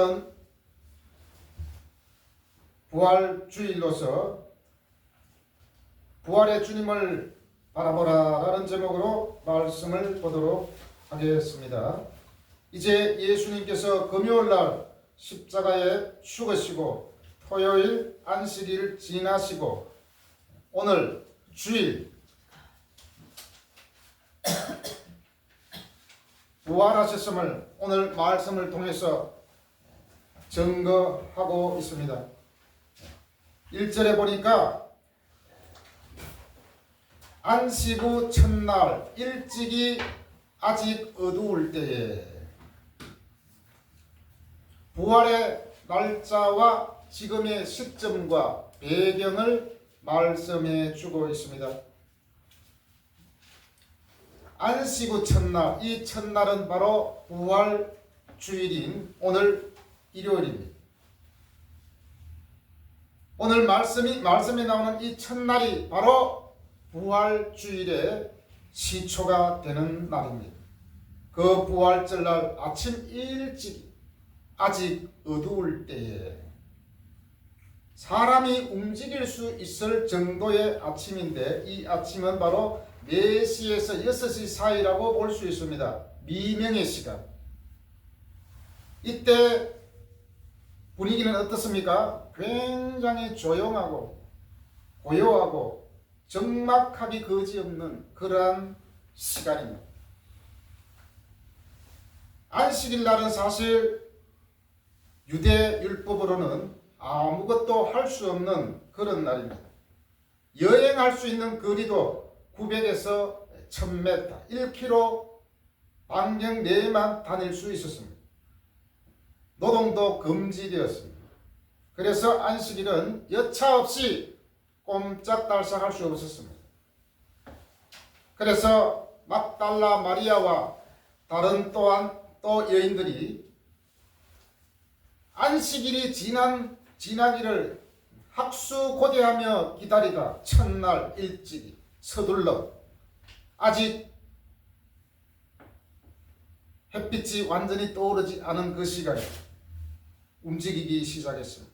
오늘은 부활주일로서 부활의 주님을 바라보라라는 제목으로 말씀을 보도록 하겠습니다. 이제 예수님께서 금요일날 십자가에 죽으시고 토요일 안식일 지나시고 오늘 주일 부활하셨음을 오늘 말씀을 통해서 증거하고 있습니다. 1절에 보니까 안식 후 첫날 일찍이 아직 어두울 때에 부활의 날짜와 지금의 시점과 배경을 말씀해 주고 있습니다. 안식 후 첫날, 이 첫날은 바로 부활 주일인 오늘 일요일입니다. 오늘 말씀에 나오는 이 첫날이 바로 부활 주일의 시초가 되는 날입니다. 그 부활절날 아침 일찍 아직 어두울 때에 사람이 움직일 수 있을 정도의 아침인데 이 아침은 바로 4시에서 6시 사이라고 볼 수 있습니다. 미명의 시간. 이때 분위기는 어떻습니까? 굉장히 조용하고 고요하고 적막하기 거지없는 그러한 시간입니다. 안식일 날은 사실 유대 율법으로는 아무것도 할 수 없는 그런 날입니다. 여행할 수 있는 거리도 900에서 1000m, 1km 반경 내에만 다닐 수 있었습니다. 노동도 금지되었습니다. 그래서 안식일은 여차 없이 꼼짝달싹 할 수 없었습니다. 그래서 막달라 마리아와 다른 또 여인들이 안식일이 지나기를 학수고대하며 기다리다 첫날 일찍이 서둘러 아직 햇빛이 완전히 떠오르지 않은 그 시간에 움직이기 시작했습니다.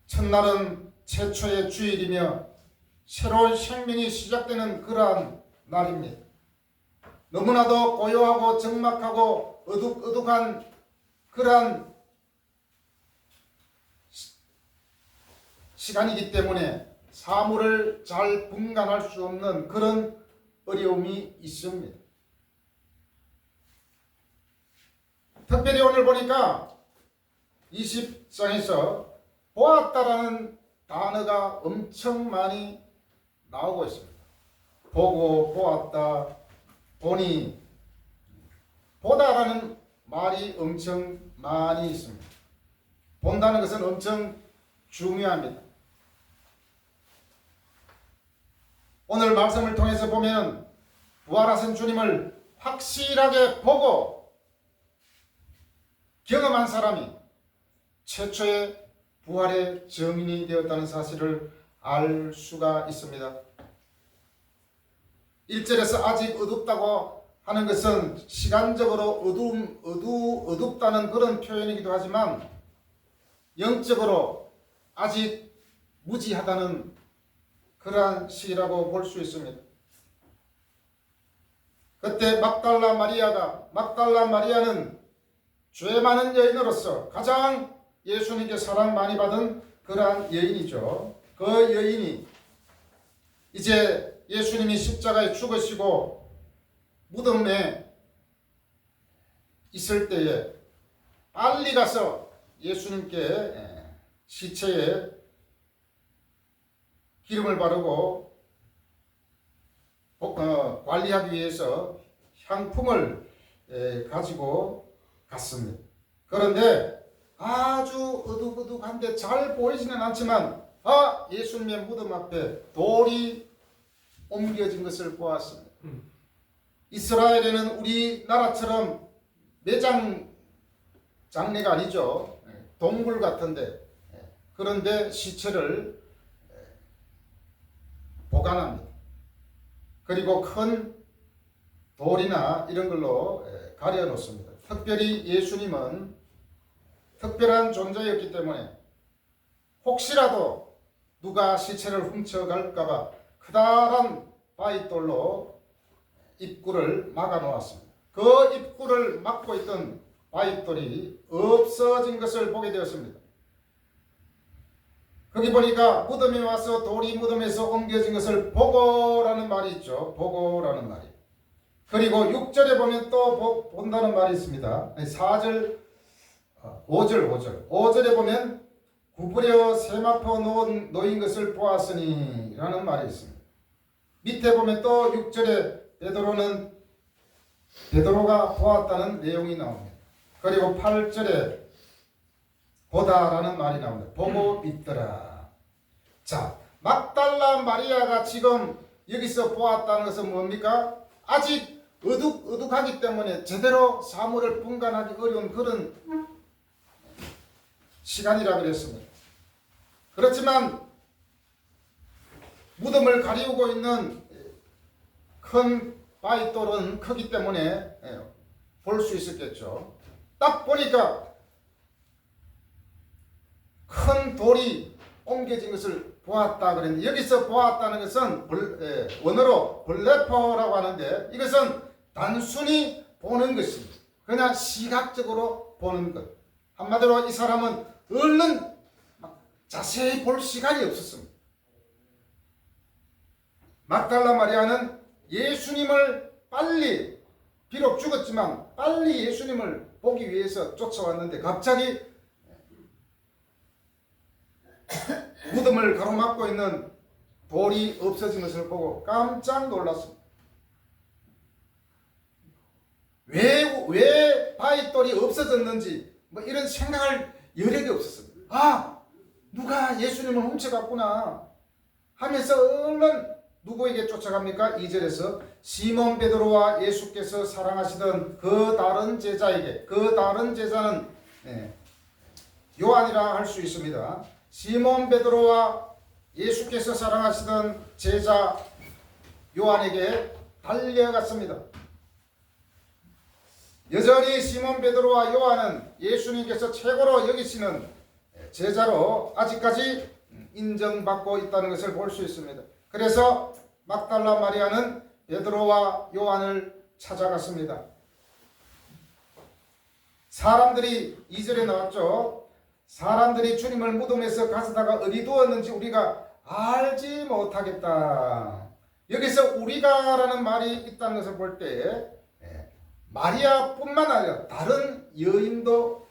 첫날은 최초의 주일이며 새로운 생명이 시작되는 그러한 날입니다. 너무나도 고요하고 적막하고 어둑어둑한 그러한 시간이기 때문에 사물을 잘 분간할 수 없는 그런 어려움이 있습니다. 특별히 오늘 보니까 20장에서 보았다라는 단어가 엄청 많이 나오고 있습니다. 보고, 보았다, 보니, 보다라는 말이 엄청 많이 있습니다. 본다는 것은 엄청 중요합니다. 오늘 말씀을 통해서 보면 부활하신 주님을 확실하게 보고 경험한 사람이 최초의 부활의 증인이 되었다는 사실을 알 수가 있습니다. 1절에서 아직 어둡다고 하는 것은 시간적으로 어둡다는 그런 표현이기도 하지만 영적으로 아직 무지하다는 그러한 시기라고 볼 수 있습니다. 그때 막달라 마리아는 죄 많은 여인으로서 가장 예수님께 사랑 많이 받은 그러한 여인이죠. 그 여인이 이제 예수님이 십자가에 죽으시고 무덤에 있을 때에 빨리 가서 예수님께 시체에 기름을 바르고 관리하기 위해서 향품을 가지고 갔습니다. 그런데 아주 어둑어둑한데 잘 보이지는 않지만 예수님의 무덤 앞에 돌이 옮겨진 것을 보았습니다. 이스라엘에는 우리나라처럼 매장 장례가 아니죠. 동굴 같은데 그런데 시체를 보관합니다. 그리고 큰 돌이나 이런 걸로 가려 놓습니다. 특별히 예수님은 특별한 존재였기 때문에 혹시라도 누가 시체를 훔쳐갈까봐 커다란 바위돌로 입구를 막아 놓았습니다. 그 입구를 막고 있던 바위돌이 없어진 것을 보게 되었습니다. 거기 보니까 무덤에 와서 돌이 무덤에서 옮겨진 것을 보고라는 말이 있죠. 보고라는 말이. 그리고 6절에 보면 또 본다는 말이 있습니다. 4절, 5절에 보면 구부려 세마포 놓인 것을 보았으니 라는 말이 있습니다. 밑에 보면 또 6절에 베드로가 보았다는 내용이 나옵니다. 그리고 8절에 보다라는 말이 나옵니다. 보고 믿더라. 자, 막달라 마리아가 지금 여기서 보았다는 것은 뭡니까? 아직 어둑하기 때문에 제대로 사물을 분간하기 어려운 그런 시간이라 그랬습니다. 그렇지만 무덤을 가리우고 있는 큰 바위돌은 크기 때문에 볼 수 있었겠죠. 딱 보니까 큰 돌이 옮겨진 것을 보았다 그랬는데, 여기서 보았다는 것은 원어로 블레퍼라고 하는데, 이것은 단순히 보는 것입니다. 그냥 시각적으로 보는 것. 한마디로 이 사람은 얼른 자세히 볼 시간이 없었습니다. 막달라 마리아는 예수님을 빨리, 비록 죽었지만 빨리 예수님을 보기 위해서 쫓아왔는데 갑자기 무덤을 가로막고 있는 돌이 없어진 것을 보고 깜짝 놀랐습니다. 왜 바위돌이 없어졌는지 이런 생각할 여력이 없었습니다. 아, 누가 예수님을 훔쳐갔구나 하면서 얼른 누구에게 쫓아갑니까? 2절에서 시몬 베드로와 예수께서 사랑하시던 그 다른 제자에게, 그 다른 제자는 요한이라 할 수 있습니다. 시몬 베드로와 예수께서 사랑하시던 제자 요한에게 달려갔습니다. 여전히 시몬 베드로와 요한은 예수님께서 최고로 여기시는 제자로 아직까지 인정받고 있다는 것을 볼 수 있습니다. 그래서 막달라 마리아는 베드로와 요한을 찾아갔습니다. 사람들이 2절에 나왔죠. 사람들이 주님을 무덤에서 가져다가 어디 두었는지 우리가 알지 못하겠다. 여기서 우리가라는 말이 있다는 것을 볼 때 마리아뿐만 아니라 다른 여인도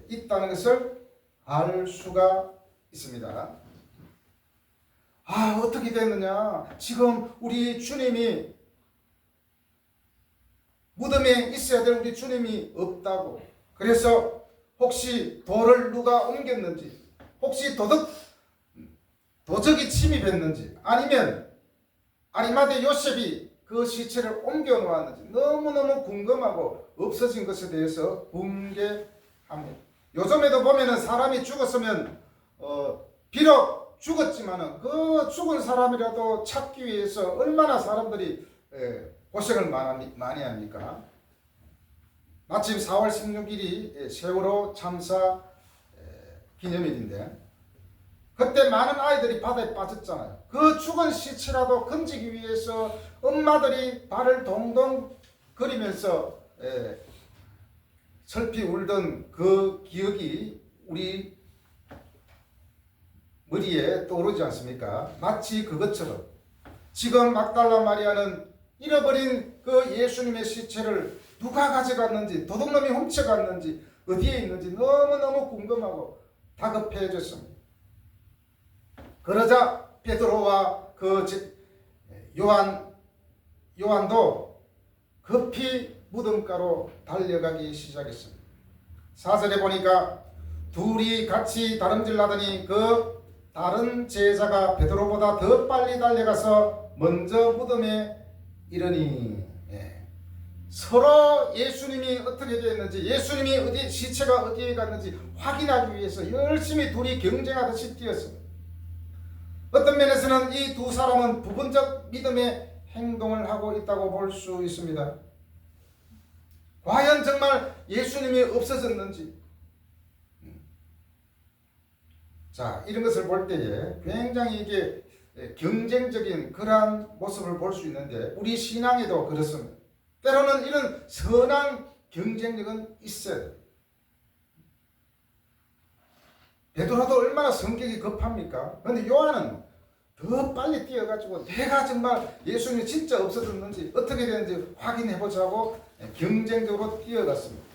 있다는 것을 알 수가 있습니다. 아, 어떻게 됐느냐? 지금 우리 주님이 무덤에 있어야 될 우리 주님이 없다고. 그래서 혹시 돌을 누가 옮겼는지, 혹시 도적이 침입했는지, 아니면 아리마대 요셉이 그 시체를 옮겨 놓았는지 너무너무 궁금하고 없어진 것에 대해서 붕괴합니다. 요즘에도 보면은 사람이 죽었으면 비록 죽었지만은 그 죽은 사람이라도 찾기 위해서 얼마나 사람들이 고생을 많이 합니까? 마침 4월 16일이 세월호 참사 기념일인데 그때 많은 아이들이 바다에 빠졌잖아요. 그 죽은 시체라도 건지기 위해서 엄마들이 발을 동동 거리면서 슬피 울던 그 기억이 우리 머리에 떠오르지 않습니까? 마치 그것처럼 지금 막달라 마리아는 잃어버린 그 예수님의 시체를 누가 가져갔는지, 도둑놈이 훔쳐갔는지, 어디에 있는지 너무너무 궁금하고 다급해졌습니다. 그러자 베드로와 그 요한도 급히 무덤가로 달려가기 시작했습니다. 4절에 보니까 둘이 같이 다름질나더니 그 다른 제자가 베드로보다 더 빨리 달려가서 먼저 무덤에 이르니, 서로 예수님이 어떻게 되었는지, 예수님이 시체가 어디에 갔는지 확인하기 위해서 열심히 둘이 경쟁하듯이 뛰었습니다. 어떤 면에서는 이 두 사람은 부분적 믿음의 행동을 하고 있다고 볼 수 있습니다. 과연 정말 예수님이 없어졌는지. 자, 이런 것을 볼 때에 굉장히 이게 경쟁적인 그러한 모습을 볼 수 있는데 우리 신앙에도 그렇습니다. 때로는 이런 선한 경쟁력은 있어야 돼요. 베드로도 얼마나 성격이 급합니까? 그런데 요한은 더 빨리 뛰어가지고 내가 정말 예수님이 진짜 없어졌는지 어떻게 되는지 확인해보자고 경쟁적으로 뛰어갔습니다.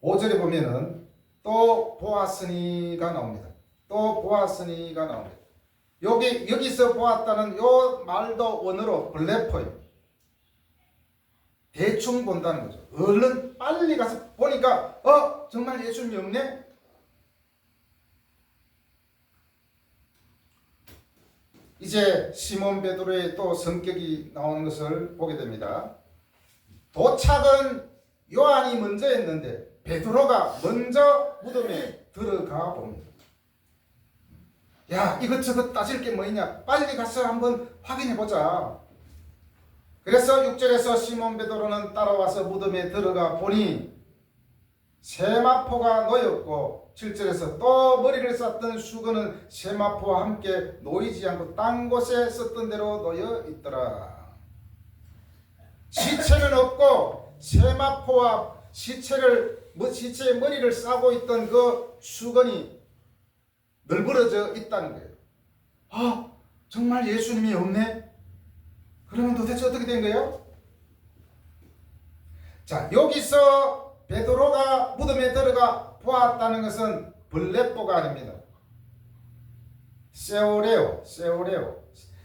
5절에 보면은 또 보았으니가 나옵니다. 또 보았으니가 나옵니다. 여기서 보았다는 요 말도 원어로 블레포예요. 대충 본다는 거죠. 얼른 빨리 가서 보니까 정말 예수님이 없네? 이제 시몬 베드로의 또 성격이 나오는 것을 보게 됩니다. 도착은 요한이 먼저 했는데 베드로가 먼저 무덤에 들어가 봅니다. 야, 이것저것 따질 게 뭐냐? 빨리 가서 한번 확인해 보자. 그래서 6절에서 시몬 베드로는 따라와서 무덤에 들어가 보니 세마포가 놓였고 7절에서 또 머리를 쌌던 수건은 세마포와 함께 놓이지 않고 딴 곳에 썼던 대로 놓여 있더라. 시체는 없고 세마포와 시체의 머리를 싸고 있던 그 수건이 널브러져 있다는 거예요. 정말 예수님이 없네? 그러면 도대체 어떻게 된 거예요? 자, 여기서 베드로가 무덤에 들어가 보았다는 것은 블레포가 아닙니다.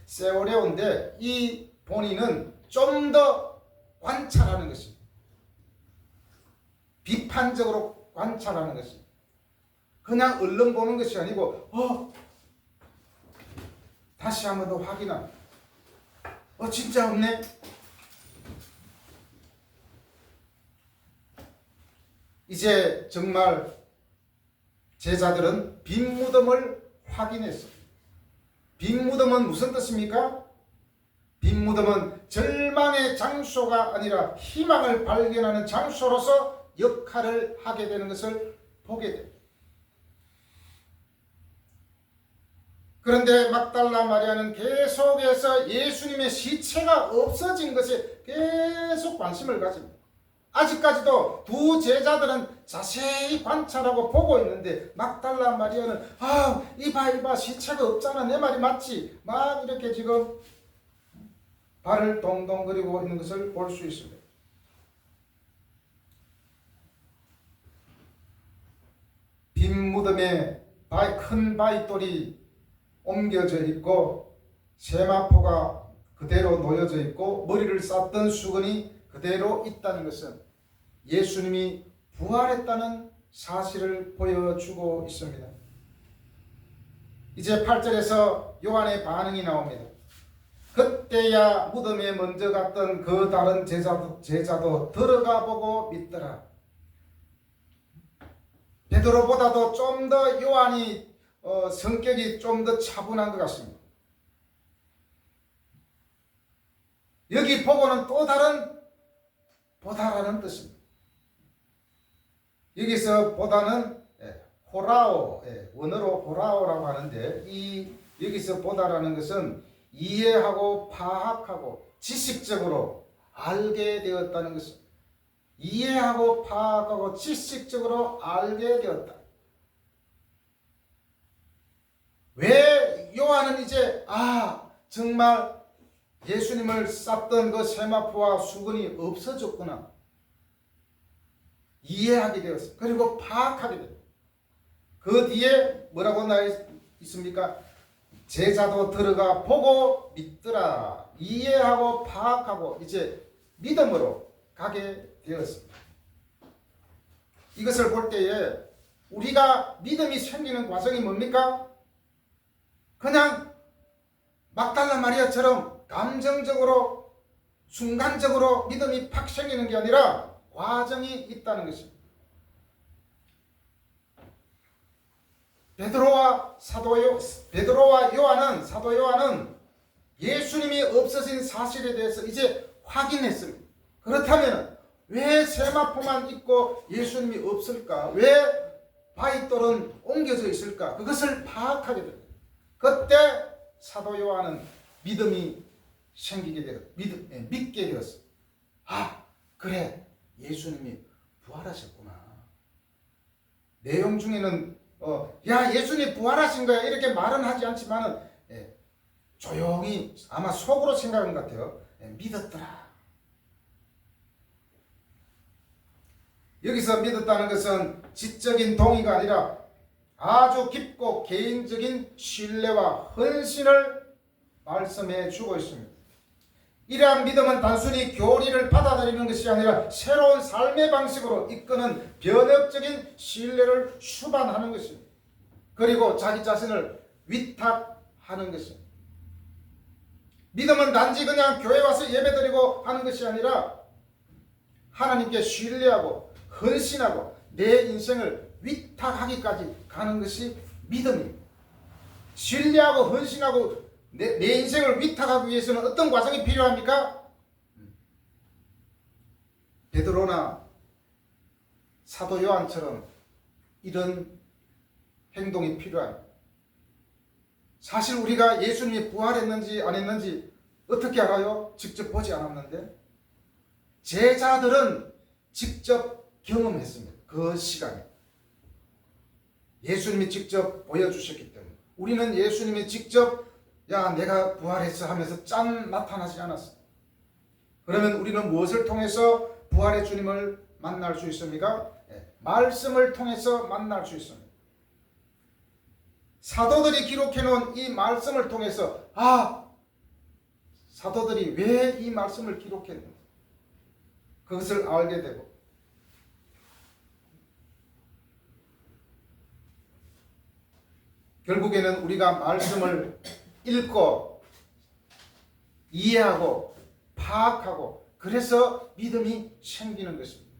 세오레오인데 이 본인은 좀 더 관찰하는 것입니다. 비판적으로 관찰하는 것입니다. 그냥 얼른 보는 것이 아니고 다시 한번 더 확인합니다. 진짜 없네? 이제 정말 제자들은 빈 무덤을 확인했어요. 빈 무덤은 무슨 뜻입니까? 빈 무덤은 절망의 장소가 아니라 희망을 발견하는 장소로서 역할을 하게 되는 것을 보게 됩니다. 그런데 막달라 마리아는 계속해서 예수님의 시체가 없어진 것에 계속 관심을 가집니다. 아직까지도 두 제자들은 자세히 관찰하고 보고 있는데 막달라 마리아는 이봐 시체가 없잖아, 내 말이 맞지? 막 이렇게 지금 발을 동동거리고 있는 것을 볼 수 있습니다. 빈 무덤에 큰 바위돌이 옮겨져 있고 세마포가 그대로 놓여져 있고 머리를 쌌던 수건이 그대로 있다는 것은 예수님이 부활했다는 사실을 보여주고 있습니다. 이제 8절에서 요한의 반응이 나옵니다. 그때야 무덤에 먼저 갔던 그 다른 제자도 들어가 보고 믿더라. 베드로보다도 좀 더 요한이 성격이 좀 더 차분한 것 같습니다. 여기 보고는 또 다른 보다라는 뜻입니다. 여기서 보다는 호라오, 원어로 호라오라고 하는데 여기서 보다라는 것은 이해하고 파악하고 지식적으로 알게 되었다는 것입니다. 이해하고 파악하고 지식적으로 알게 되었다. 왜 요한은 이제 정말 예수님을 쌌던 그 세마포와 수건이 없어졌구나 이해하게 되었어. 그리고 파악하게 됩니다. 그 뒤에 뭐라고 나와 있습니까? 제자도 들어가 보고 믿더라. 이해하고 파악하고 이제 믿음으로 가게 되었습니다. 이것을 볼 때에 우리가 믿음이 생기는 과정이 뭡니까? 그냥 막달라 마리아처럼 감정적으로 순간적으로 믿음이 팍 생기는 게 아니라 과정이 있다는 것입니다. 베드로와 요한은 사도 요한은 예수님이 없어진 사실에 대해서 이제 확인했습니다. 그렇다면 왜 세마포만 있고 예수님이 없을까? 왜 바위돌은 옮겨져 있을까? 그것을 파악하게 됩니다. 그때 사도 요한은 믿음이 생기게 되었, 믿게 되었어. 아, 그래, 예수님이 부활하셨구나. 내용 중에는 야, 예수님이 부활하신 거야 이렇게 말은 하지 않지만은 조용히 아마 속으로 생각한 것 같아요. 믿었더라. 여기서 믿었다는 것은 지적인 동의가 아니라 아주 깊고 개인적인 신뢰와 헌신을 말씀해 주고 있습니다. 이러한 믿음은 단순히 교리를 받아들이는 것이 아니라 새로운 삶의 방식으로 이끄는 변혁적인 신뢰를 수반하는 것입니다. 그리고 자기 자신을 위탁하는 것입니다. 믿음은 단지 그냥 교회 와서 예배드리고 하는 것이 아니라 하나님께 신뢰하고 헌신하고 내 인생을 위탁하기까지 가는 것이 믿음입니다. 신뢰하고 헌신하고 내 인생을 위탁하기 위해서는 어떤 과정이 필요합니까? 베드로나 사도 요한처럼 이런 행동이 필요합니다. 사실 우리가 예수님이 부활했는지 안 했는지 어떻게 알아요? 직접 보지 않았는데 제자들은 직접 경험했습니다. 그 시간에 예수님이 직접 보여주셨기 때문에 우리는 예수님이 직접 야 내가 부활했어 하면서 짠 나타나지 않았어. 그러면 우리는 무엇을 통해서 부활의 주님을 만날 수 있습니까? 말씀을 통해서 만날 수 있습니다. 사도들이 기록해 놓은 이 말씀을 통해서 사도들이 왜 이 말씀을 기록했는지 그것을 알게 되고 결국에는 우리가 말씀을 읽고 이해하고 파악하고 그래서 믿음이 생기는 것입니다.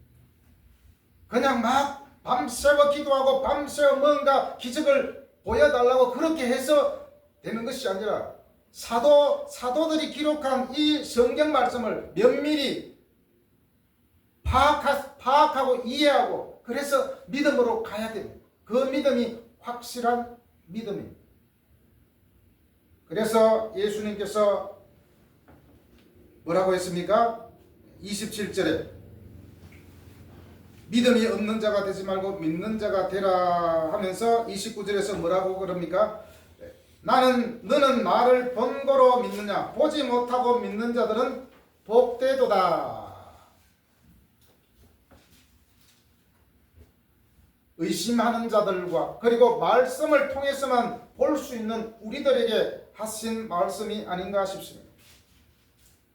그냥 막 밤새워 기도하고 밤새워 뭔가 기적을 보여달라고 그렇게 해서 되는 것이 아니라 사도들이 기록한 이 성경 말씀을 면밀히 파악하고 이해하고 그래서 믿음으로 가야 됩니다. 그 믿음이 확실한 믿음입니다. 그래서 예수님께서 뭐라고 했습니까? 27절에 믿음이 없는 자가 되지 말고 믿는 자가 되라 하면서 29절에서 뭐라고 그럽니까? 너는 나를 번거로 믿느냐? 보지 못하고 믿는 자들은 복되도다. 의심하는 자들과 그리고 말씀을 통해서만 볼 수 있는 우리들에게 하신 말씀이 아닌가 싶습니다.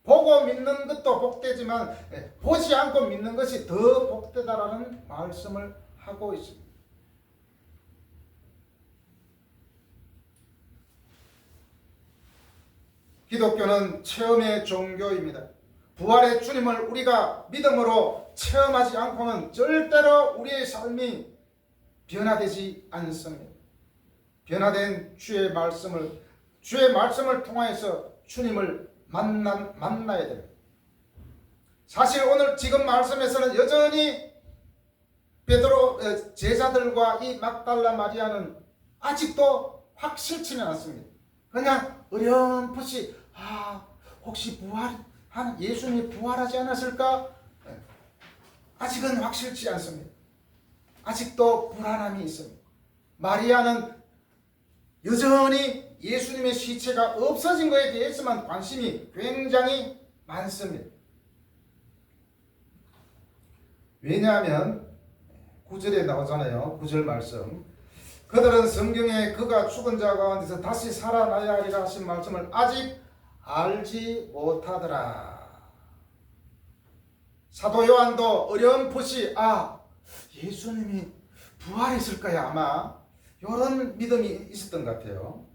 보고 믿는 것도 복되지만 보지 않고 믿는 것이 더 복되다라는 말씀을 하고 있습니다. 기독교는 체험의 종교입니다. 부활의 주님을 우리가 믿음으로 체험하지 않고는 절대로 우리의 삶이 변화되지 않습니다. 변화된 주의 말씀을 통하여서 주님을 만나야 됩니다. 사실 오늘 지금 말씀에서는 여전히 베드로 제자들과 이 막달라 마리아는 아직도 확실치는 않습니다. 그냥 어렴풋이 혹시 예수님이 부활하지 않았을까? 아직은 확실치 않습니다. 아직도 불안함이 있습니다. 마리아는 여전히 예수님의 시체가 없어진 것에 대해서만 관심이 굉장히 많습니다. 왜냐하면 9절에 나오잖아요. 9절 말씀. 그들은 성경에 그가 죽은 자 가운데서 다시 살아나야 하리라 하신 말씀을 아직 알지 못하더라. 사도 요한도 어렴풋이 예수님이 부활했을 거야 아마 이런 믿음이 있었던 것 같아요.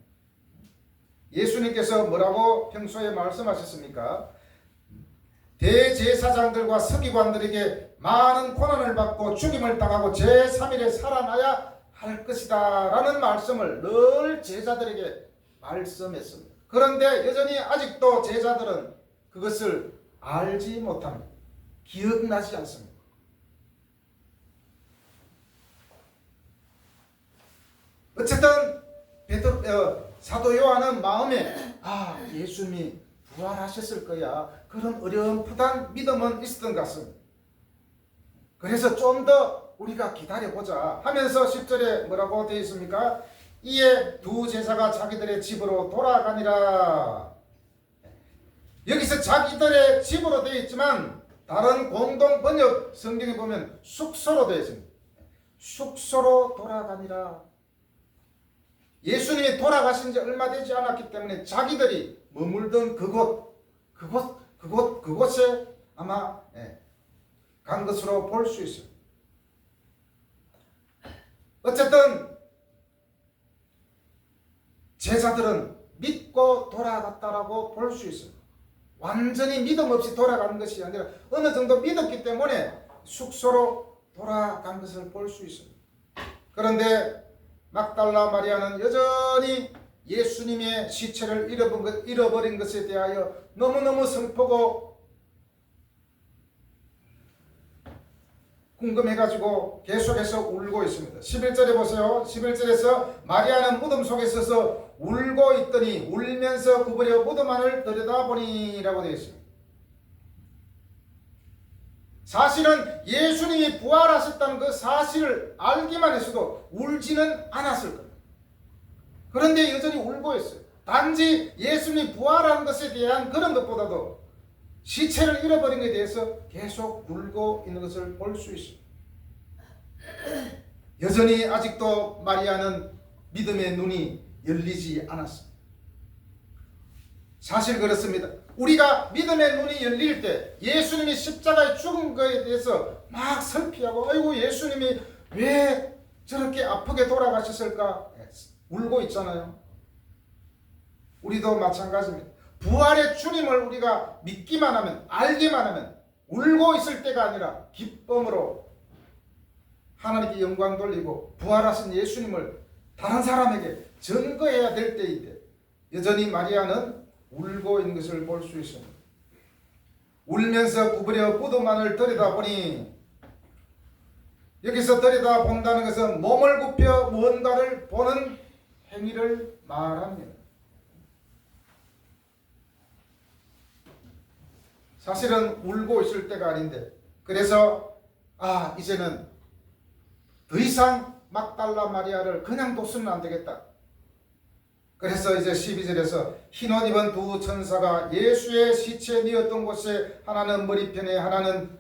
예수님께서 뭐라고 평소에 말씀하셨습니까? 대제사장들과 서기관들에게 많은 고난을 받고 죽임을 당하고 제3일에 살아나야 할 것이다 라는 말씀을 늘 제자들에게 말씀했습니다. 그런데 여전히 아직도 제자들은 그것을 알지 못합니다. 기억나지 않습니다. 어쨌든 사도 요한은 마음에 예수님이 부활하셨을 거야 그런 어렴풋한 믿음은 있었던 것 같습니다. 그래서 좀 더 우리가 기다려보자 하면서 10절에 뭐라고 되어 있습니까? 이에 두 제자가 자기들의 집으로 돌아가니라. 여기서 자기들의 집으로 되어 있지만 다른 공동 번역 성경에 보면 숙소로 되어 있습니다. 숙소로 돌아가니라. 예수님이 돌아가신 지 얼마 되지 않았기 때문에 자기들이 머물던 그곳에 아마 간 것으로 볼 수 있습니다. 어쨌든 제자들은 믿고 돌아갔다라고 볼 수 있습니다. 완전히 믿음 없이 돌아간 것이 아니라 어느 정도 믿었기 때문에 숙소로 돌아간 것을 볼 수 있습니다. 그런데 막달라 마리아는 여전히 예수님의 시체를 잃어버린 것에 대하여 너무너무 슬프고 궁금해가지고 계속해서 울고 있습니다. 11절에 보세요. 11절에서 마리아는 무덤 속에 서서 울고 있더니 울면서 구부려 무덤 안을 들여다보니 라고 되어 있습니다. 사실은 예수님이 부활하셨다는 그 사실을 알기만 했어도 울지는 않았을 겁니다. 그런데 여전히 울고 있어요. 단지 예수님이 부활한 것에 대한 그런 것보다도 시체를 잃어버린 것에 대해서 계속 울고 있는 것을 볼 수 있습니다. 여전히 아직도 마리아는 믿음의 눈이 열리지 않았습니다. 사실 그렇습니다. 우리가 믿음의 눈이 열릴 때 예수님이 십자가에 죽은 것에 대해서 막 설피하고 아이고 예수님이 왜 저렇게 아프게 돌아가셨을까 울고 있잖아요. 우리도 마찬가지입니다. 부활의 주님을 우리가 믿기만 하면 알기만 하면 울고 있을 때가 아니라 기쁨으로 하나님께 영광 돌리고 부활하신 예수님을 다른 사람에게 증거해야 될 때인데 여전히 마리아는 울고 있는 것을 볼 수 있습니다. 울면서 구부려 무덤 안을 들여다보니 여기서 들여다본다는 것은 몸을 굽혀 무언가를 보는 행위를 말합니다. 사실은 울고 있을 때가 아닌데 그래서 이제는 더 이상 막달라 마리아를 그냥 뒀으면 안 되겠다. 그래서 이제 12절에서 흰옷 입은 두 천사가 예수의 시체 뉘었던 곳에 하나는 머리편에 하나는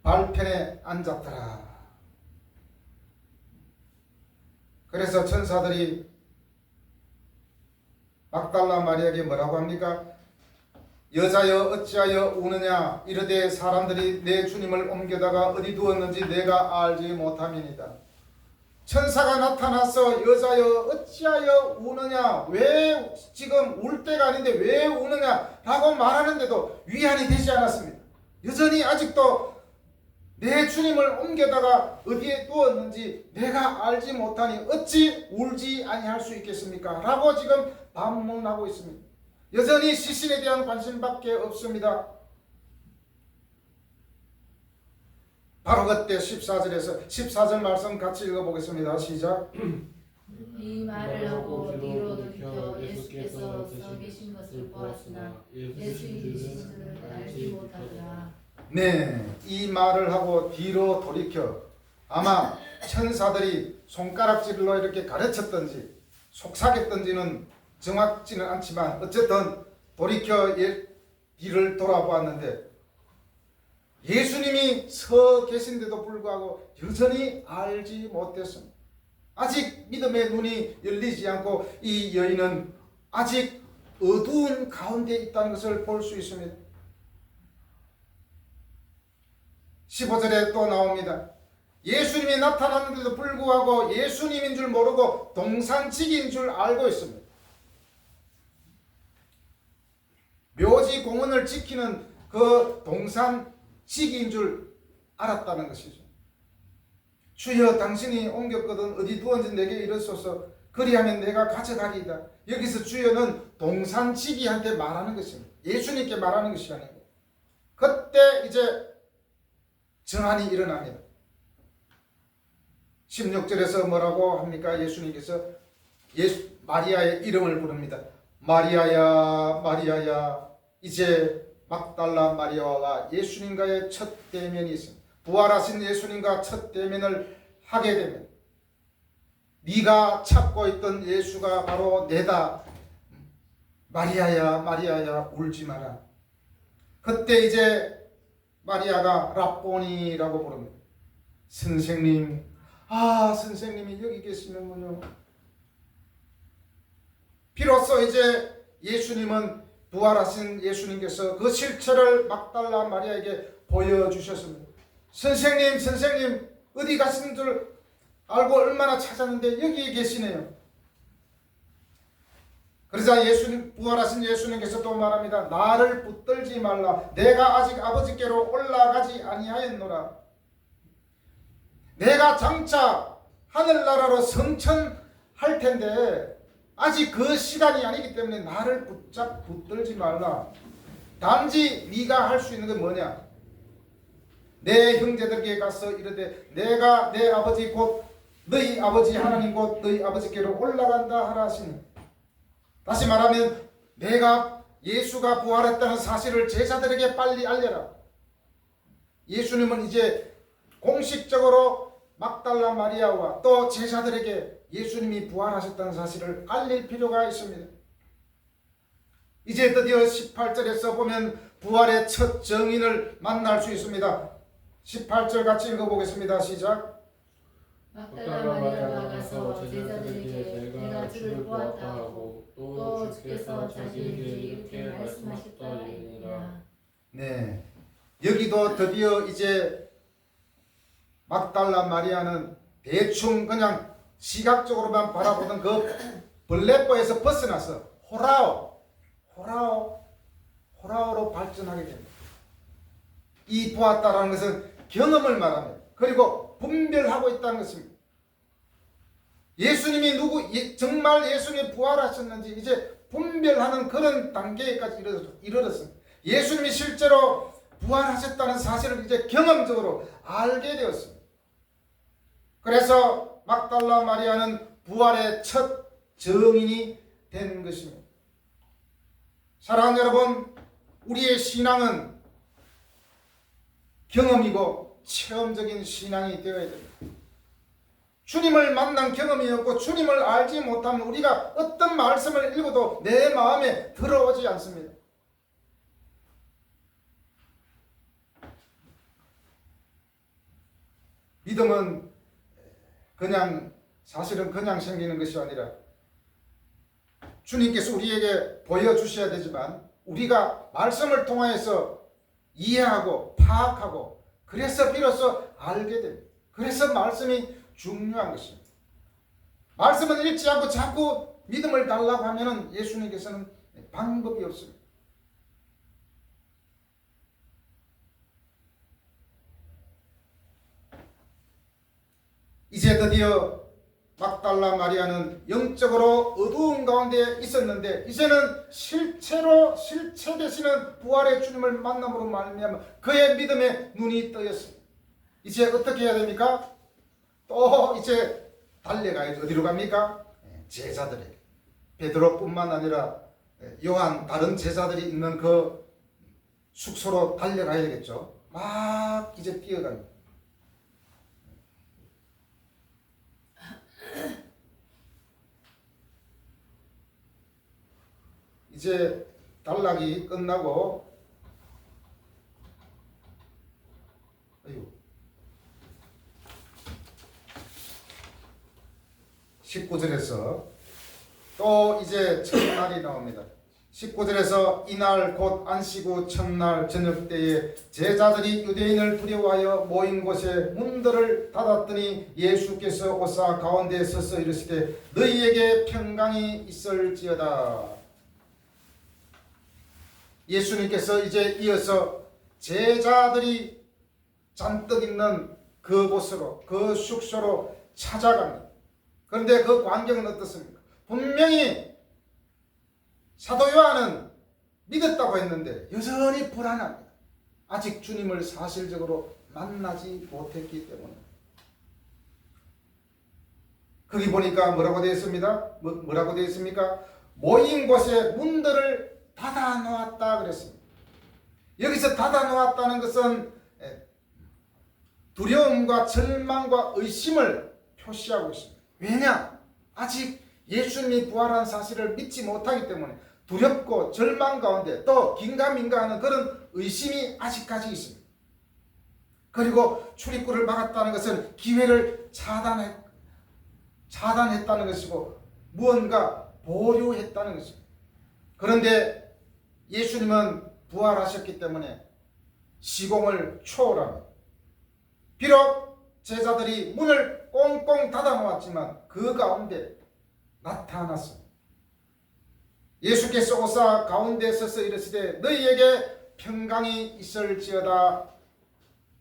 발편에 앉았더라. 그래서 천사들이 막달라 마리아에게 뭐라고 합니까? 여자여 어찌하여 우느냐 이르되 사람들이 내 주님을 옮겨다가 어디 두었는지 내가 알지 못함이니이다. 천사가 나타나서 여자여 어찌하여 우느냐 왜 지금 울 때가 아닌데 왜 우느냐 라고 말하는데도 위안이 되지 않았습니다. 여전히 아직도 내 주님을 옮겨다가 어디에 두었는지 내가 알지 못하니 어찌 울지 아니할 수 있겠습니까? 라고 지금 반문하고 있습니다. 여전히 시신에 대한 관심밖에 없습니다. 바로 그때 14절 말씀 같이 읽어보겠습니다. 시작. 이 말을 하고 뒤로 돌이켜 예수께서 서 계신 것을 보았으나 예수님이신 줄을 알지 못하더라. 네, 이 말을 하고 뒤로 돌이켜 아마 천사들이 손가락질로 이렇게 가르쳤던지 속삭였던지는 정확지는 않지만 어쨌든 돌이켜 뒤를 돌아보았는데 예수님이 서 계신데도 불구하고 여전히 알지 못했습니다. 아직 믿음의 눈이 열리지 않고 이 여인은 아직 어두운 가운데 있다는 것을 볼 수 있습니다. 15절에 또 나옵니다. 예수님이 나타났는데도 불구하고 예수님인 줄 모르고 동산직인 줄 알고 있습니다. 묘지 공원을 지키는 그 동산직인 줄 알았다는 것이죠. 주여 당신이 옮겼거든 어디 두었는지 내게 이르소서. 그리하면 내가 가져가리이다. 여기서 주여는 동산지기한테 말하는 것입니다. 예수님께 말하는 것이 아니고. 그때 이제 정한이 일어납니다. 16절에서 뭐라고 합니까? 예수님께서 마리아의 이름을 부릅니다. 마리아야 마리아야. 이제 막달라 마리아가 예수님과의 첫 대면이 있습니다. 부활하신 예수님과 첫 대면을 하게 되면 네가 찾고 있던 예수가 바로 내다. 마리아야 마리아야 울지 마라. 그때 이제 마리아가 라보니라고 부릅니다. 선생님. 선생님이 여기 계시는군요. 비로소 이제 예수님은 부활하신 예수님께서 그 실체를 막달라 마리아에게 보여주셨습니다. 선생님 어디 가시는 줄 알고 얼마나 찾았는데 여기 계시네요. 그러자 예수님, 부활하신 예수님께서 또 말합니다. 나를 붙들지 말라. 내가 아직 아버지께로 올라가지 아니하였노라. 내가 장차 하늘나라로 승천할 텐데 아직 그 시간이 아니기 때문에 나를 붙들지 말라. 단지 네가 할 수 있는 건 뭐냐? 내 형제들에게 가서 이르되 내가 내 아버지 곧 너희 아버지 하나님 곧 너희 아버지께로 올라간다 하라 하시니. 다시 말하면 내가 예수가 부활했다는 사실을 제자들에게 빨리 알려라. 예수님은 이제 공식적으로 막달라 마리아와 또 제자들에게 예수님이 부활하셨다는 사실을 알릴 필요가 있습니다. 이제 드디어 18절에서 보면 부활의 첫 증인을 만날 수 있습니다. 18절 같이 읽어보겠습니다. 시작. 막달라 마리아가 가서 제자들에게 내가 주를 보았다 하고 또 주께서 자기에게 이렇게 말씀하셨다니라. 네, 여기도 드디어 이제 막달라 마리아는 대충 그냥 시각적으로만 바라보던 그 블레포에서 벗어나서 호라오로 발전하게 됩니다. 이 보았다라는 것은 경험을 말합니다. 그리고 분별하고 있다는 것입니다. 예수님이 정말 예수님이 부활하셨는지 이제 분별하는 그런 단계까지 이르렀습니다. 예수님이 실제로 부활하셨다는 사실을 이제 경험적으로 알게 되었습니다. 그래서 막달라 마리아는 부활의 첫 증인이 된 것입니다. 사랑하는 여러분, 우리의 신앙은 경험이고 체험적인 신앙이 되어야 됩니다. 주님을 만난 경험이 없고 주님을 알지 못하면 우리가 어떤 말씀을 읽어도 내 마음에 들어오지 않습니다. 믿음은 사실은 그냥 생기는 것이 아니라 주님께서 우리에게 보여주셔야 되지만 우리가 말씀을 통하여서 이해하고 파악하고 그래서 비로소 알게 됩니다. 그래서 말씀이 중요한 것입니다. 말씀을 읽지 않고 자꾸 믿음을 달라고 하면 예수님께서는 방법이 없습니다. 이제 드디어 막달라 마리아는 영적으로 어두운 가운데 있었는데 이제는 실체 되시는 부활의 주님을 만남으로 말미암아 그의 믿음에 눈이 떠였습니다. 이제 어떻게 해야 됩니까? 또 이제 달려가야죠. 어디로 갑니까? 제자들에게. 베드로뿐만 아니라 요한 다른 제자들이 있는 그 숙소로 달려가야 되겠죠. 막 이제 뛰어갑니다. 이제 단락이 끝나고 19절에서 또 이제 첫날이 나옵니다. 19절에서 이날 곧 안식후 첫날 저녁 때에 제자들이 유대인을 두려워하여 모인 곳에 문들을 닫았더니 예수께서 오사 가운데 서서 이르시되 너희에게 평강이 있을지어다. 예수님께서 이제 이어서 제자들이 잔뜩 있는 그곳으로, 그 숙소로 찾아갑니다. 그런데 그 광경은 어떻습니까? 분명히 사도 요한은 믿었다고 했는데 여전히 불안합니다. 아직 주님을 사실적으로 만나지 못했기 때문에. 거기 보니까 뭐라고 되어 있습니다? 뭐라고 되어 있습니까? 모인 곳에 문들을 닫아 놓았다 그랬습니다. 여기서 닫아 놓았다는 것은 두려움과 절망과 의심을 표시하고 있습니다. 왜냐? 아직 예수님이 부활한 사실을 믿지 못하기 때문에 두렵고 절망 가운데 또 긴가민가하는 그런 의심이 아직까지 있습니다. 그리고 출입구를 막았다는 것은 기회를 차단했다는 것이고 무언가 보류했다는 것입니다. 그런데 예수님은 부활하셨기 때문에 시공을 초월합니다. 비록 제자들이 문을 꽁꽁 닫아 놓았지만 그 가운데 나타났습니다. 예수께서 오사 가운데 서서 이르시되 너희에게 평강이 있을지어다.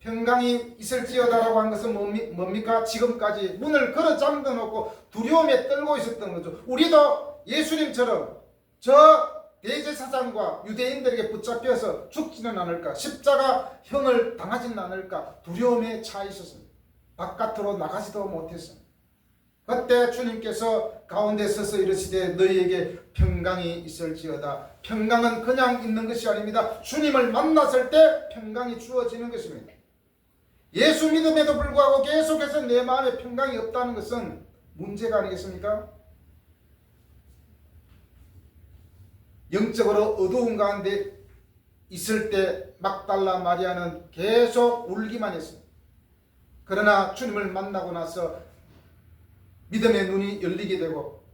평강이 있을지어다라고 한 것은 뭡니까? 지금까지 문을 걸어 잠궈 놓고 두려움에 떨고 있었던 거죠. 우리도 예수님처럼 저 대제사장과 유대인들에게 붙잡혀서 죽지는 않을까, 십자가형을 당하지는 않을까 두려움에 차 있었습니다. 바깥으로 나가지도 못했습니다. 그때 주님께서 가운데 서서 이르시되 너희에게 평강이 있을지어다. 평강은 그냥 있는 것이 아닙니다. 주님을 만났을 때 평강이 주어지는 것입니다. 예수 믿음에도 불구하고 계속해서 내 마음에 평강이 없다는 것은 문제가 아니겠습니까? 영적으로 어두운 가운데 있을 때 막달라 마리아는 계속 울기만 했습니다. 그러나 주님을 만나고 나서 믿음의 눈이 열리게 되고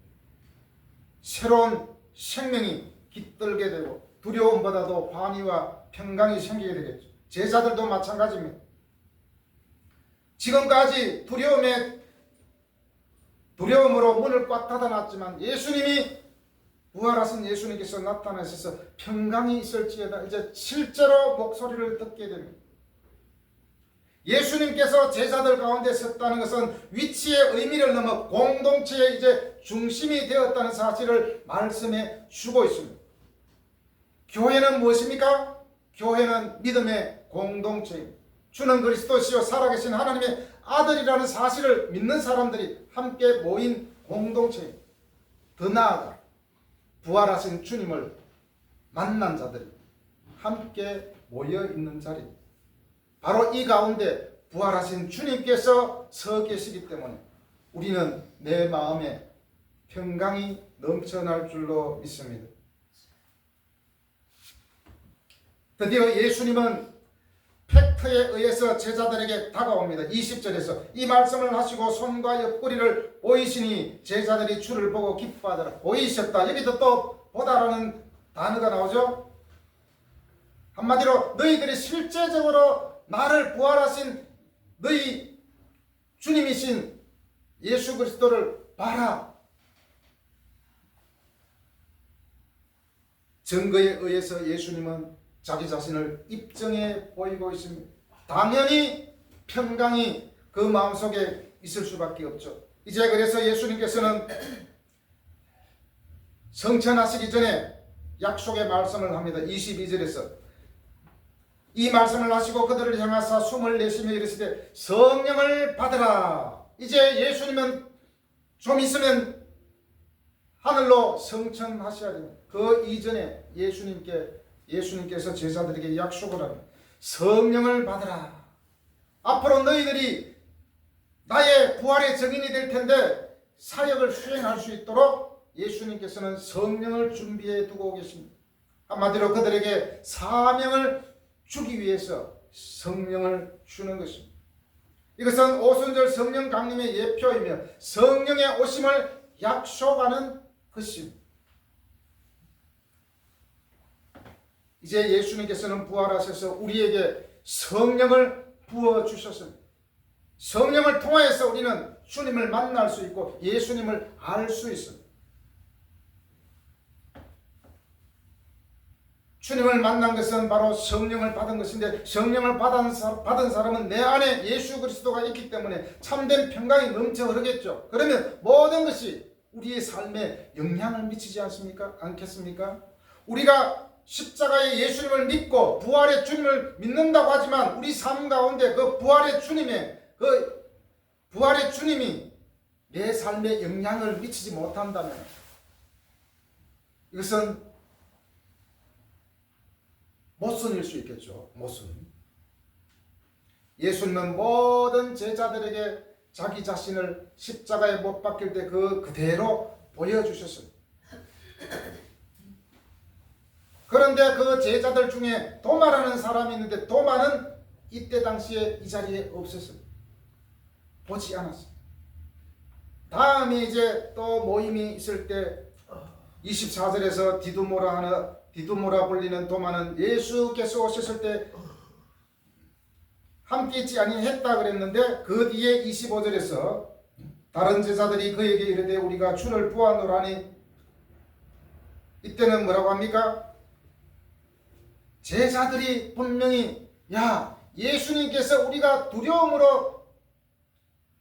새로운 생명이 깃들게 되고 두려움보다도 환희와 평강이 생기게 되겠죠. 제자들도 마찬가지입니다. 지금까지 두려움으로 문을 꽉 닫아놨지만 예수님이 부활하신 예수님께서 나타나셔서 평강이 있을지어다. 이제 실제로 목소리를 듣게 됩니다. 예수님께서 제자들 가운데 섰다는 것은 위치의 의미를 넘어 공동체의 이제 중심이 되었다는 사실을 말씀해 주고 있습니다. 교회는 무엇입니까? 교회는 믿음의 공동체입니다. 주는 그리스도시요 살아계신 하나님의 아들이라는 사실을 믿는 사람들이 함께 모인 공동체입니다. 더 나아가 부활하신 주님을 만난 자들이 함께 모여 있는 자리입니다. 바로 이 가운데 부활하신 주님께서 서 계시기 때문에 우리는 내 마음에 평강이 넘쳐날 줄로 믿습니다. 드디어 예수님은 팩트에 의해서 제자들에게 다가옵니다. 20절에서 이 말씀을 하시고 손과 옆구리를 보이시니 제자들이 주를 보고 기뻐하더라. 보이셨다. 여기도 또 보다라는 단어가 나오죠. 한마디로 너희들이 실제적으로 나를 부활하신 너희 주님이신 예수 그리스도를 봐라. 증거에 의해서 예수님은 자기 자신을 입증해 보이고 있습니다. 당연히 평강이 그 마음속에 있을 수밖에 없죠. 이제 그래서 예수님께서는 성천하시기 전에 약속의 말씀을 합니다. 22절에서 이 말씀을 하시고 그들을 향하사 숨을 내쉬며 이르시되 성령을 받으라. 이제 예수님은 좀 있으면 하늘로 성천하셔야 됩니다. 그 이전에 예수님께서 제자들에게 약속을 합니다. 성령을 받으라. 앞으로 너희들이 나의 부활의 증인이 될 텐데 사역을 수행할 수 있도록 예수님께서는 성령을 준비해 두고 계십니다. 한마디로 그들에게 사명을 주기 위해서 성령을 주는 것입니다. 이것은 오순절 성령 강림의 예표이며 성령의 오심을 약속하는 것입니다. 이제 예수님께서는 부활하셔서 우리에게 성령을 부어주셨습니다. 성령을 통하여서 우리는 주님을 만날 수 있고 예수님을 알 수 있습니다. 주님을 만난 것은 바로 성령을 받은 것인데 성령을 받은 사람은 내 안에 예수 그리스도가 있기 때문에 참된 평강이 넘쳐 흐르겠죠. 그러면 모든 것이 우리의 삶에 영향을 미치지 않겠습니까? 우리가 십자가의 예수님을 믿고 부활의 주님을 믿는다고 하지만 우리 삶 가운데 그 부활의 주님이 내 삶에 영향을 미치지 못한다면 이것은 모순일 수 있겠죠. 모순. 예수님은 모든 제자들에게 자기 자신을 십자가에 못 박힐 때 그대로 보여주셨어요. 그런데 그 제자들 중에 도마라는 사람이 있는데 도마는 이때 당시에 이 자리에 없었어요. 보지 않았어요. 다음에 이제 또 모임이 있을 때 24절에서 디두모라 불리는 도마는 예수께서 오셨을 때 함께 있지 아니했다 그랬는데 그 뒤에 25절에서 다른 제자들이 그에게 이르되 우리가 주를 보았노라니 이때는 뭐라고 합니까? 제자들이 분명히 야 예수님께서 우리가 두려움으로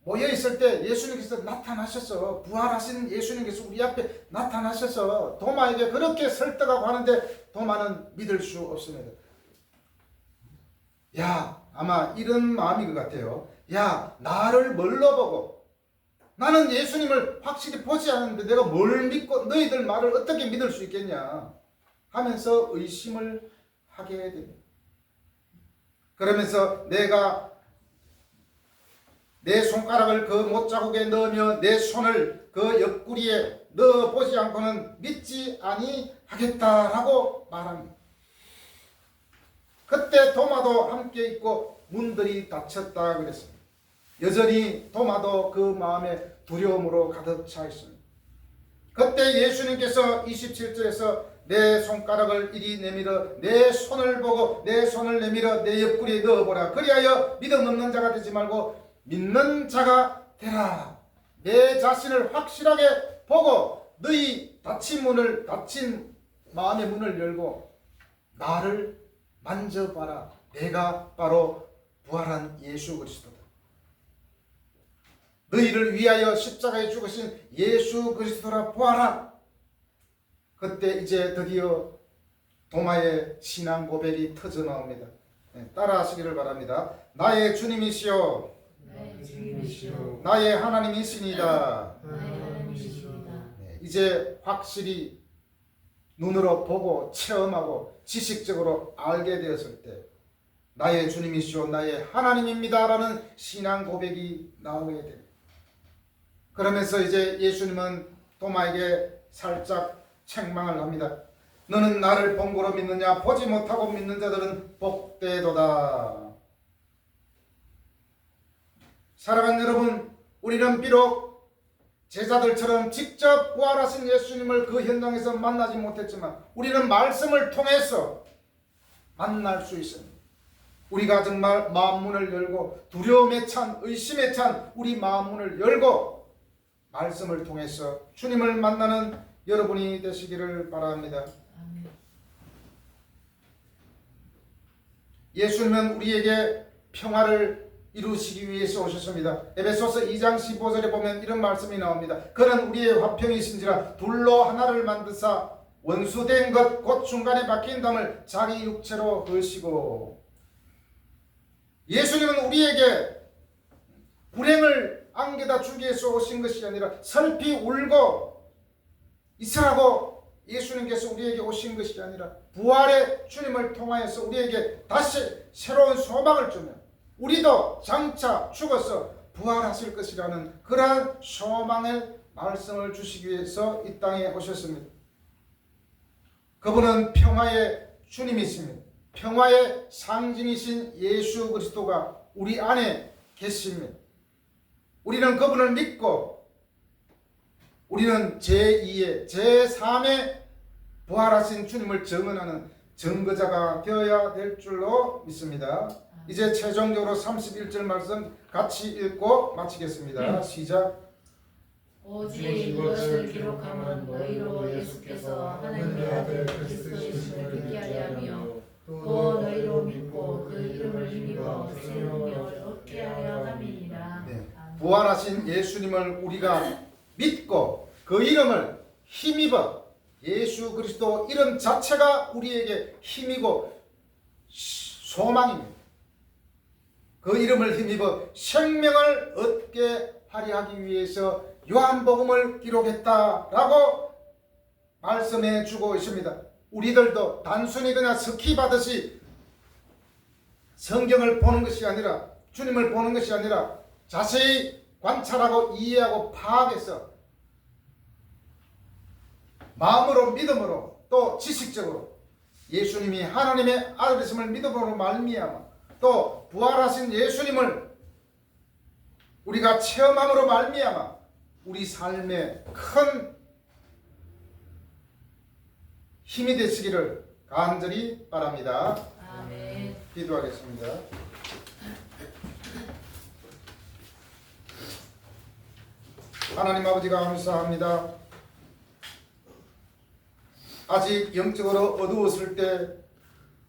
모여 있을 때 예수님께서 나타나셔서 부활하신 예수님께서 우리 앞에 나타나셔서 도마에게 그렇게 설득하고 하는데 도마는 믿을 수 없습니다. 야 아마 이런 마음인 것 같아요. 야 나를 뭘로 보고 나는 예수님을 확실히 보지 않았는데 내가 뭘 믿고 너희들 말을 어떻게 믿을 수 있겠냐 하면서 의심을 하게 됩니다. 그러면서 내가 내 손가락을 그 못자국에 넣으며 내 손을 그 옆구리에 넣어보지 않고는 믿지 아니하겠다라고 말합니다. 그때 도마도 함께 있고 문들이 닫혔다 그랬습니다. 여전히 도마도 그 마음에 두려움으로 가득 차 있습니다. 그때 예수님께서 27절에서 내 손가락을 이리 내밀어 내 손을 보고 내 손을 내밀어 내 옆구리에 넣어보라. 그리하여 믿음 없는 자가 되지 말고 믿는 자가 되라. 내 자신을 확실하게 보고 너희 닫힌 마음의 문을 열고 나를 만져봐라. 내가 바로 부활한 예수 그리스도다. 너희를 위하여 십자가에 죽으신 예수 그리스도라 보아라. 그때 이제 드디어 도마의 신앙 고백이 터져 나옵니다. 따라 하시기를 바랍니다. 나의 주님이시여 나의 하나님이시니다. 이제 확실히 눈으로 보고 체험하고 지식적으로 알게 되었을 때 나의 주님이시오 나의 하나님입니다 라는 신앙 고백이 나오게 됩니다. 그러면서 이제 예수님은 도마에게 살짝 책망을 합니다. 너는 나를 본고로 믿느냐? 보지 못하고 믿는 자들은 복되도다. 사랑하는 여러분, 우리는 비록 제자들처럼 직접 부활하신 예수님을 그 현장에서 만나지 못했지만 우리는 말씀을 통해서 만날 수 있습니다. 우리가 정말 마음문을 열고 두려움에 찬 의심에 찬 우리 마음문을 열고 말씀을 통해서 주님을 만나는 여러분이 되시기를 바랍니다. 예수님은 우리에게 평화를 이루시기 위해서 오셨습니다. 에베소서 2장 15절에 보면 이런 말씀이 나옵니다. 그는 우리의 화평이신지라 둘로 하나를 만드사 원수된 것 곧 중간에 박힌 담을 자기 육체로 거시고. 예수님은 우리에게 불행을 안겨다 주기 위해서 오신 것이 아니라 슬피 울고 있으라고 예수님께서 우리에게 오신 것이 아니라 부활의 주님을 통하여서 우리에게 다시 새로운 소망을 주며 우리도 장차 죽어서 부활하실 것이라는 그러한 소망의 말씀을 주시기 위해서 이 땅에 오셨습니다. 그분은 평화의 주님이십니다. 평화의 상징이신 예수 그리스도가 우리 안에 계십니다. 우리는 그분을 믿고 우리는 제2의 제3의 부활하신 주님을 증언하는 증거자가 되어야 될 줄로 믿습니다. 이제 최종적으로 31절 말씀 같이 읽고 마치겠습니다. 시작. 오직 이것을 기록함은 너희로 예수께서 하나님의 아들 그리스도이심을 믿게 하려 부활하신 예수님을 우리가 믿고 그 이름을 힘입어 예수 그리스도 이름 자체가 우리에게 힘이고 소망입니다. 그 이름을 힘입어 생명을 얻게 하려 하기 위해서 요한복음을 기록했다라고 말씀해 주고 있습니다. 우리들도 단순히 그냥 스키 받듯이 성경을 보는 것이 아니라 주님을 보는 것이 아니라 자세히 관찰하고 이해하고 파악해서 마음으로 믿음으로 또 지식적으로 예수님이 하나님의 아들이심을 믿음으로 말미암아 또 부활하신 예수님을 우리가 체험함으로 말미암아 우리 삶에 큰 힘이 되시기를 간절히 바랍니다. 아멘. 기도하겠습니다. 하나님 아버지가 감사합니다. 아직 영적으로 어두웠을 때